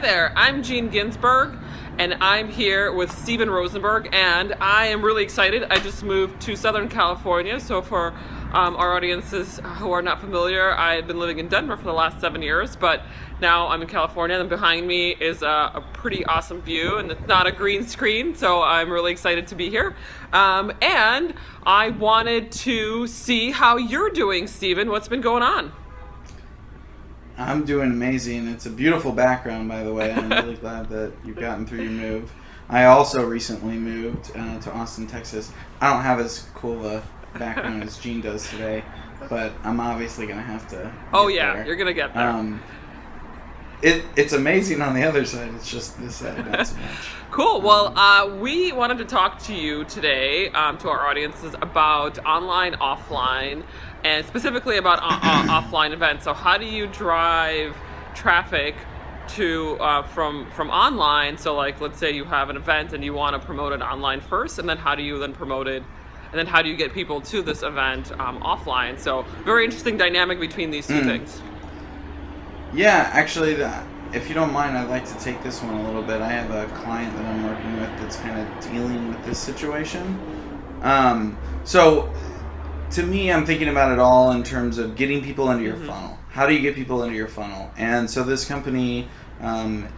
there, I'm Ginzburg, and I'm here with Steven Rosenberg, and I am really excited. I just moved to Southern California, so for our audiences who are not familiar, I've been living in Denver for the last 7 years, but now I'm in California, and behind me is a pretty awesome view, and it's not a green screen, so I'm really excited to be here. And I wanted to see how you're doing, Steven. What's been going on? I'm doing amazing. It's a beautiful background, by the way. I'm really glad that you've gotten through your move. I also recently moved to Austin, Texas. I don't have as cool of a background as Gene does today, but I'm obviously going to have to there. You're going to get there. It's amazing on the other side. It's just this side, not so much. Cool. Well, we wanted to talk to you today, to our audiences, about online, offline, and specifically about offline events. So how do you drive traffic to from online? So like, let's say you have an event and you want to promote it online first, and then how do you then promote it? And then how do you get people to this event offline? So very interesting dynamic between these two things. Yeah, actually, if you don't mind, I'd like to take this one a little bit. I have a client that I'm working with that's kind of dealing with this situation. So to me, I'm thinking about it all in terms of getting people into your funnel. How do you get people into your funnel? And so this company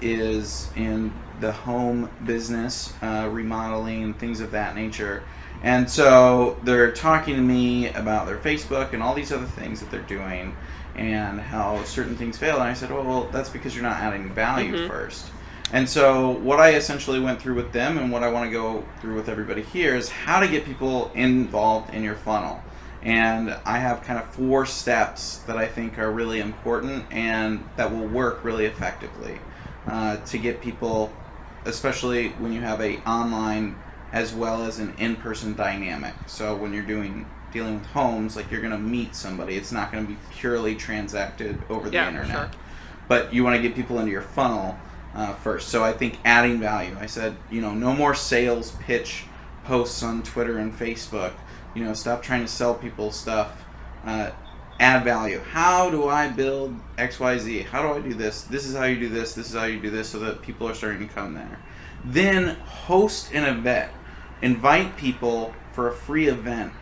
is in the home business, remodeling, things of that nature. And so they're talking to me about their Facebook and all these other things that they're doing and how certain things fail. And I said, well, that's because you're not adding value first. And so what I essentially went through with them and what I want to go through with everybody here is how to get people involved in your funnel. And I have kind of 4 steps that I think are really important and that will work really effectively to get people, especially when you have a online as well as an in-person dynamic. So when you're dealing with homes, like you're going to meet somebody. It's not going to be purely transacted over the internet. Sure. But you want to get people into your funnel first. So I think adding value. I said, no more sales pitch posts on Twitter and Facebook. Stop trying to sell people stuff. Add value. How do I build XYZ? How do I do this? This is how you do this. This is how you do this, so that people are starting to come there. Then host an event. Invite people for a free event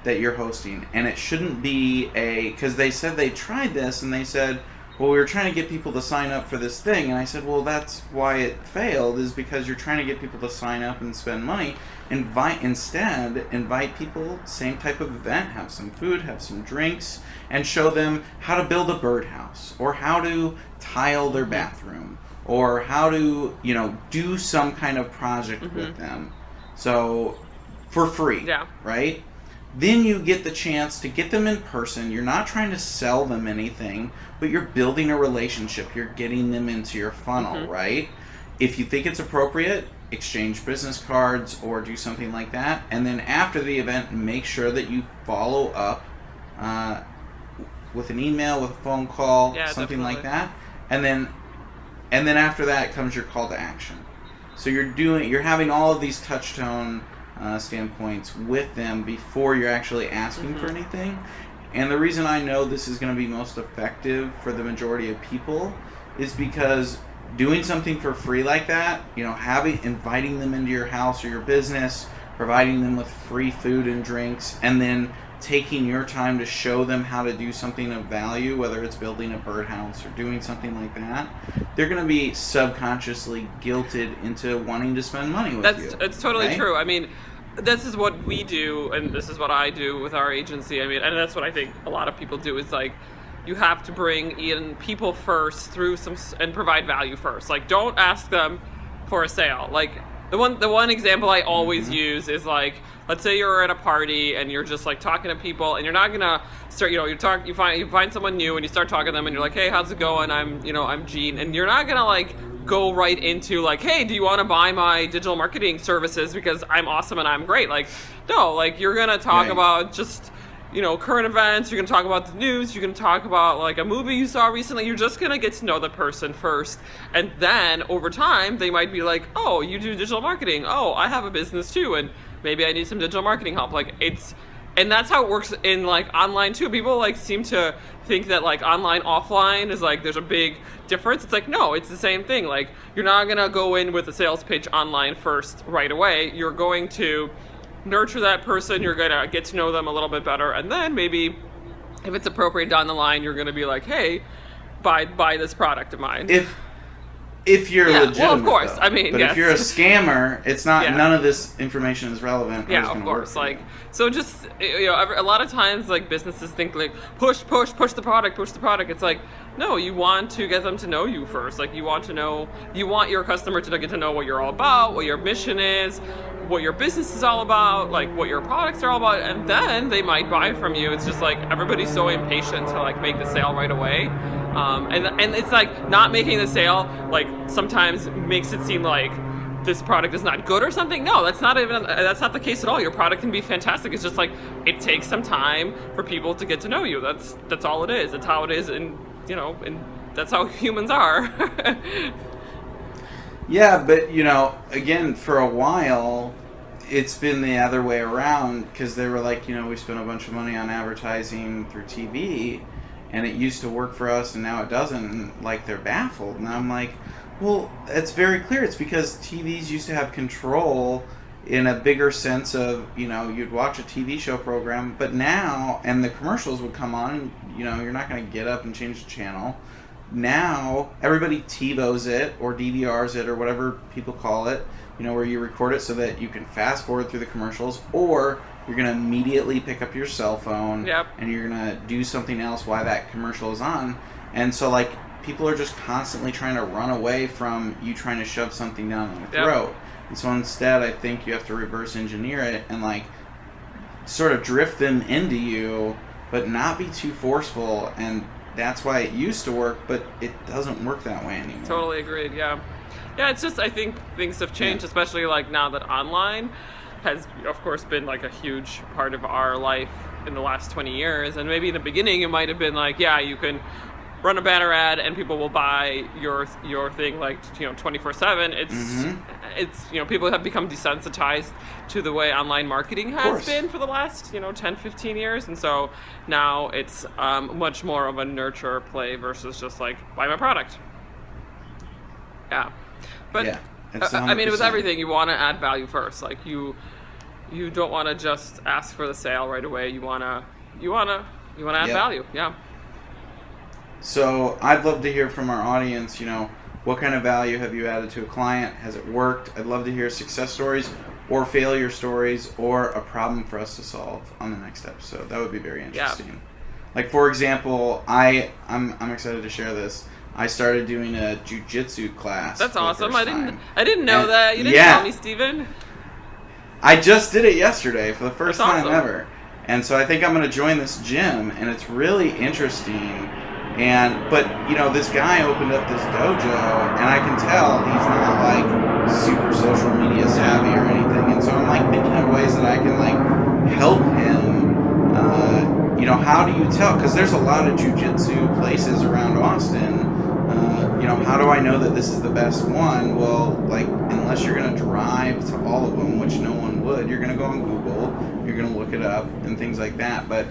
that you're hosting. And it shouldn't be because they said they tried this and they said, well, we were trying to get people to sign up for this thing. And I said, well, that's why it failed, is because you're trying to get people to sign up and spend money. Invite people, same type of event, have some food, have some drinks, and show them how to build a birdhouse, or how to tile their bathroom, or how to, do some kind of project with them. So, for free, right? Then you get the chance to get them in person. You're not trying to sell them anything, but you're building a relationship. You're getting them into your funnel, right? If you think it's appropriate, exchange business cards or do something like that. And then after the event, make sure that you follow up with an email, with a phone call, something like that. And then after that comes your call to action. So you're having all of these touch tone standpoints with them before you're actually asking for anything. And the reason I know this is going to be most effective for the majority of people is because doing something for free like that, inviting them into your house or your business, providing them with free food and drinks, and then taking your time to show them how to do something of value, whether it's building a birdhouse or doing something like that, they're going to be subconsciously guilted into wanting to spend money with you. It's totally true. I mean, this is what we do, and this is what I do with our agency. I mean, and that's what I think a lot of people do, is like, you have to bring in people first and provide value first. Like, don't ask them for a sale. Like, the one example I always use is like, let's say you're at a party and you're just like talking to people, and you're not gonna start, you find someone new and you start talking to them and you're like, hey, how's it going? I'm Gene, and you're not gonna like go right into like, hey, do you want to buy my digital marketing services because I'm awesome and I'm great? Like, no, like you're gonna talk about just current events, you're going to talk about the news, you're going to talk about like a movie you saw recently. You're just going to get to know the person first. And then over time, they might be like, oh, you do digital marketing. Oh, I have a business too. And maybe I need some digital marketing help. Like and that's how it works in like online too. People like seem to think that like online offline is like there's a big difference. It's like, no, it's the same thing. Like, you're not gonna go in with a sales pitch online first right away. You're going to nurture that person, you're gonna get to know them a little bit better, and then maybe if it's appropriate down the line, you're gonna be like, hey, buy this product of mine. If you're legitimate, well, of course. Though. I mean, but yes. if you're a scammer, it's not. Yeah. None of this information is relevant. Yeah, of course. Like, so just, you know, a lot of times like businesses think like push the product. It's like, no, you want to get them to know you first. Like, you want your customer to get to know what you're all about, what your mission is, what your business is all about, like what your products are all about, and then they might buy from you. It's just like everybody's so impatient to like make the sale right away. And it's like not making the sale like sometimes makes it seem like this product is not good or something. No, that's not the case at all. Your product can be fantastic. It's just like it takes some time for people to get to know you. That's all it is. That's how it is, and you know, and that's how humans are. Yeah, but you know, again, for a while, it's been the other way around because they were like, you know, we spent a bunch of money on advertising through TV. And it used to work for us, and now it doesn't. And, like, they're baffled. And I'm like, well, it's very clear. It's because TVs used to have control in a bigger sense of, you know, you'd watch a TV show program, but now, and the commercials would come on, you know, you're not going to get up and change the channel. Now, everybody TiVos it, or DVRs it, or whatever people call it, you know, where you record it so that you can fast forward through the commercials, or you're going to immediately pick up your cell phone, Yep. and you're going to do something else while that commercial is on. And so, like, people are just constantly trying to run away from you trying to shove something down their throat. Yep. And so instead, I think you have to reverse engineer it and, like, sort of drift them into you, but not be too forceful. And that's why it used to work, but it doesn't work that way anymore. Totally agreed, yeah. Yeah, it's just, I think things have changed, especially, like, now that online has, of course, been like a huge part of our life in the last 20 years. And maybe in the beginning it might have been like, yeah, you can run a banner ad and people will buy your thing like, you know, 24/7. It's you know, people have become desensitized to the way online marketing has been for the last, you know, 10, 15 years. And so now it's much more of a nurture play versus just like, buy my product. Yeah. But yeah. I mean, with everything, you want to add value first. Like, you don't want to just ask for the sale right away. You want to add value. Yeah. So I'd love to hear from our audience, you know, what kind of value have you added to a client? Has it worked? I'd love to hear success stories or failure stories or a problem for us to solve on the next episode. That would be very interesting. Yeah. Like, for example, I'm excited to share this. I started doing a jiu-jitsu class. That's awesome. I didn't know that. You didn't tell me, Steven. I just did it yesterday for the first time awesome. ever. And so I think I'm going to join this gym, and it's really interesting. But you know, this guy opened up this dojo, and I can tell he's not like super social media savvy or anything. And so I'm like thinking of ways that I can like help him. You know, how do you tell? Because there's a lot of jiu-jitsu places around Austin. You know, how do I know that this is the best one? Well, like, unless you're going to drive to all of them, which no one would, you're going to go on Google, you're going to look it up, and things like that. But,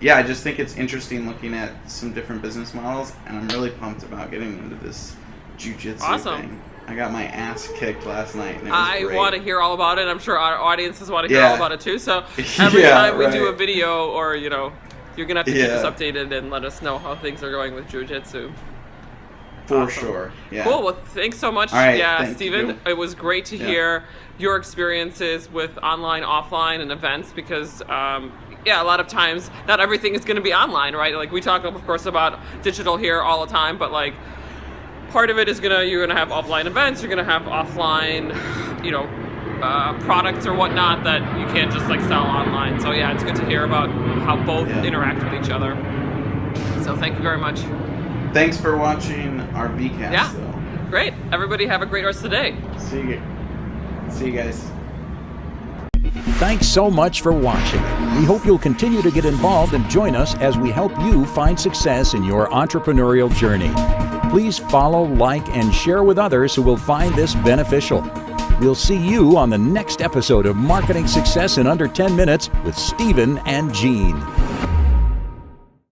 yeah, I just think it's interesting looking at some different business models, and I'm really pumped about getting into this jiu-jitsu thing. I got my ass kicked last night, and it was great. Want to hear all about it. I'm sure our audiences want to hear all about it, too. So every time we do a video or, you know, you're going to have to keep us updated and let us know how things are going with jiu-jitsu. For sure. Yeah. Cool. Well, thanks so much. All right, yeah, Steven. It was great to hear your experiences with online, offline, and events because, a lot of times not everything is going to be online, right? Like, we talk, of course, about digital here all the time, but like part of it is you're gonna have offline events, you're gonna have offline, you know, products or whatnot that you can't just like sell online. So yeah, it's good to hear about how both interact with each other. So thank you very much. Thanks for watching our VCast. Yeah, though. Great. Everybody have a great rest of the day. See you guys. Thanks so much for watching. We hope you'll continue to get involved and join us as we help you find success in your entrepreneurial journey. Please follow, like, and share with others who will find this beneficial. We'll see you on the next episode of Marketing Success in Under 10 Minutes with Stephen and Jean.